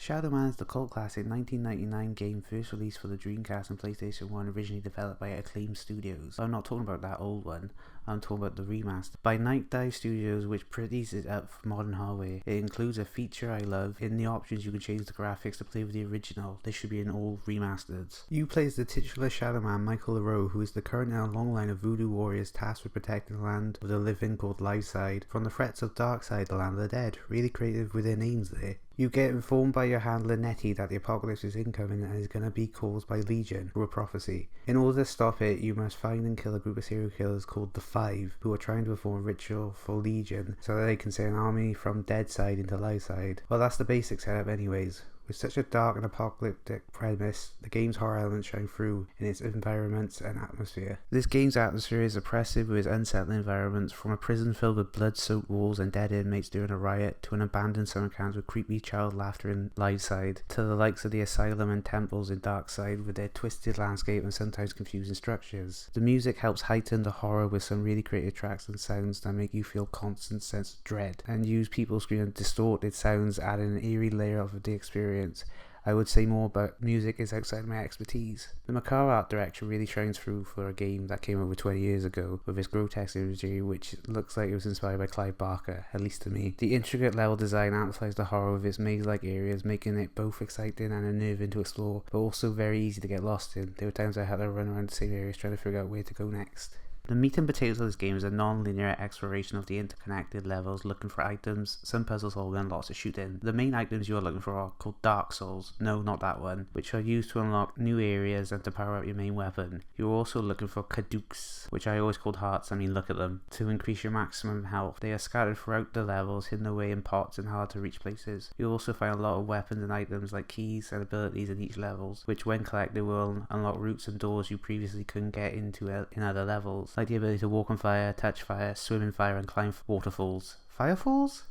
Shadow Man is the cult classic 1999 game first released for the Dreamcast and PlayStation 1, originally developed by Acclaim Studios. I'm not talking about that old one, I'm talking about the remaster by Night Dive Studios, which pretties it up for modern hardware. It includes a feature I love. In the options you can change the graphics to play with the original. This should be in all remasters. You play as the titular Shadow Man, Michael LaRoe, who is the current in a long line of voodoo warriors tasked with protecting the land of the living called Liveside from the threats of Darkside, the land of the dead. Really creative with their names there. You get informed by your handler Nettie that the apocalypse is incoming and is going to be caused by Legion, through a prophecy. In order to stop it, you must find and kill a group of serial killers called the Five, who are trying to perform a ritual for Legion so that they can send an army from dead side into live side. Well, that's the basic setup anyways. With such a dark and apocalyptic premise, the game's horror elements shine through in its environments and atmosphere. This game's atmosphere is oppressive with its unsettling environments, from a prison filled with blood-soaked walls and dead inmates during a riot, to an abandoned summer camp with creepy child laughter in Liveside, to the likes of the asylum and temples in Darkside with their twisted landscape and sometimes confusing structures. The music helps heighten the horror with some really creative tracks and sounds that make you feel constant sense of dread, and use people screaming distorted sounds, adding an eerie layer of the experience. I would say more, but music is outside my expertise. The macabre art direction really shines through for a game that came over 20 years ago, with its grotesque imagery which looks like it was inspired by Clive Barker, at least to me. The intricate level design amplifies the horror of its maze-like areas, making it both exciting and unnerving to explore, but also very easy to get lost in. There were times I had to run around the same areas trying to figure out where to go next. The meat and potatoes of this game is a non-linear exploration of the interconnected levels, looking for items, some puzzle solving and lots of shooting. The main items you are looking for are called Dark Souls, no not that one, which are used to unlock new areas and to power up your main weapon. You are also looking for Kadooks, which I always called hearts, I mean look at them, to increase your maximum health. They are scattered throughout the levels, hidden away in pots and hard to reach places. You'll also find a lot of weapons and items like keys and abilities in each levels, which when collected will unlock routes and doors you previously couldn't get into in other levels, like the ability to walk on fire, touch fire, swim in fire and climb waterfalls. Firefalls?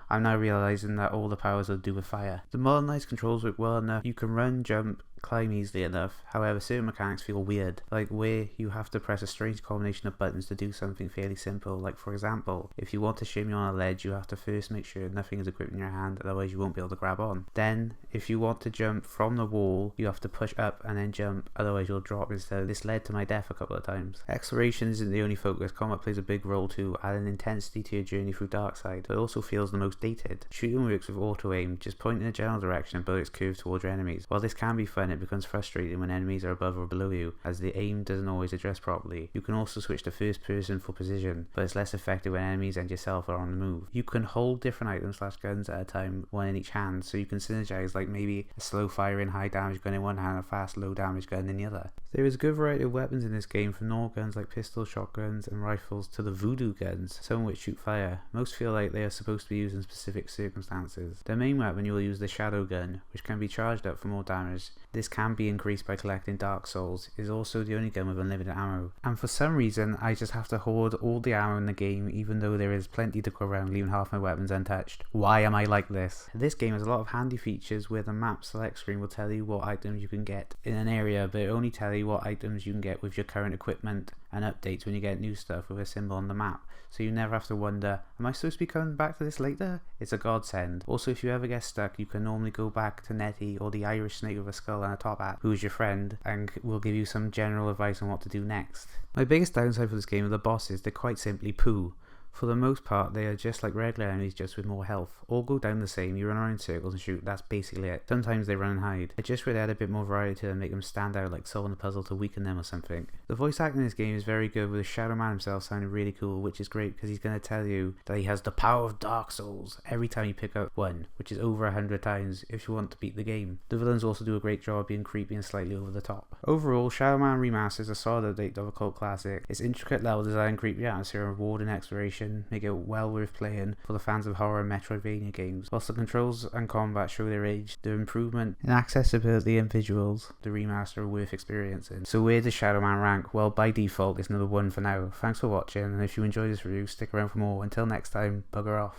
I'm now realising that all the powers are to do with fire. The modernised controls work well enough. You can run, jump, climb easily enough. However, certain mechanics feel weird, like where you have to press a strange combination of buttons to do something fairly simple. Like for example, if you want to shimmy on a ledge, you have to first make sure nothing is equipped in your hand, otherwise you won't be able to grab on. Then, if you want to jump from the wall, you have to push up and then jump, otherwise you'll drop instead. This led to my death a couple of times. Exploration isn't the only focus. Combat plays a big role too, adding intensity to your journey through Darkside, but it also feels the most dated. Shooting works with auto aim, just point in a general direction and bullets curve towards your enemies. While this can be fun, it becomes frustrating when enemies are above or below you, as the aim doesn't always address properly. You can also switch to first person for precision, but it's less effective when enemies and yourself are on the move. You can hold different items / guns at a time, one in each hand, so you can synergize, like maybe a slow firing high damage gun in one hand and a fast low damage gun in the other. There is a good variety of weapons in this game, from normal guns like pistols, shotguns and rifles to the voodoo guns, some which shoot fire. Most feel like they are supposed to be used in specific circumstances. The main weapon you will use the shadow gun, which can be charged up for more damage. This can be increased by collecting Dark Souls. It is also the only gun with unlimited ammo, and for some reason I just have to hoard all the ammo in the game, even though there is plenty to go around, leaving half my weapons untouched. Why am I like this? This game has a lot of handy features where the map select screen will tell you what items you can get in an area, but it only tells you what items you can get with your current equipment, and updates when you get new stuff with a symbol on the map, so you never have to wonder, am I supposed to be coming back to this later? It's a godsend. Also, if you ever get stuck, you can normally go back to Nettie or the Irish snake with a skull and a top hat, who is your friend and will give you some general advice on what to do next. My biggest downside for this game are the bosses. They're quite simply poo. For the most part, they are just like regular enemies, just with more health. All go down the same, you run around in circles and shoot, that's basically it. Sometimes they run and hide. I just would add a bit more variety to them, make them stand out, like solving a puzzle to weaken them or something. The voice acting in this game is very good, with the Shadow Man himself sounding really cool, which is great because he's going to tell you that he has the power of Dark Souls every time you pick up one, which is over 100 times if you want to beat the game. The villains also do a great job being creepy and slightly over the top. Overall, Shadow Man Remastered is a solid update of a cult classic. Its intricate level design, creepy atmosphere and rewarding exploration make it well worth playing for the fans of horror and Metroidvania games. Whilst the controls and combat show their age, the improvement in accessibility and visuals, the remaster are worth experiencing. So where does Shadow Man rank? Well, by default it's number 1 for now. Thanks for watching, and if you enjoyed this review, stick around for more. Until next time, bugger off.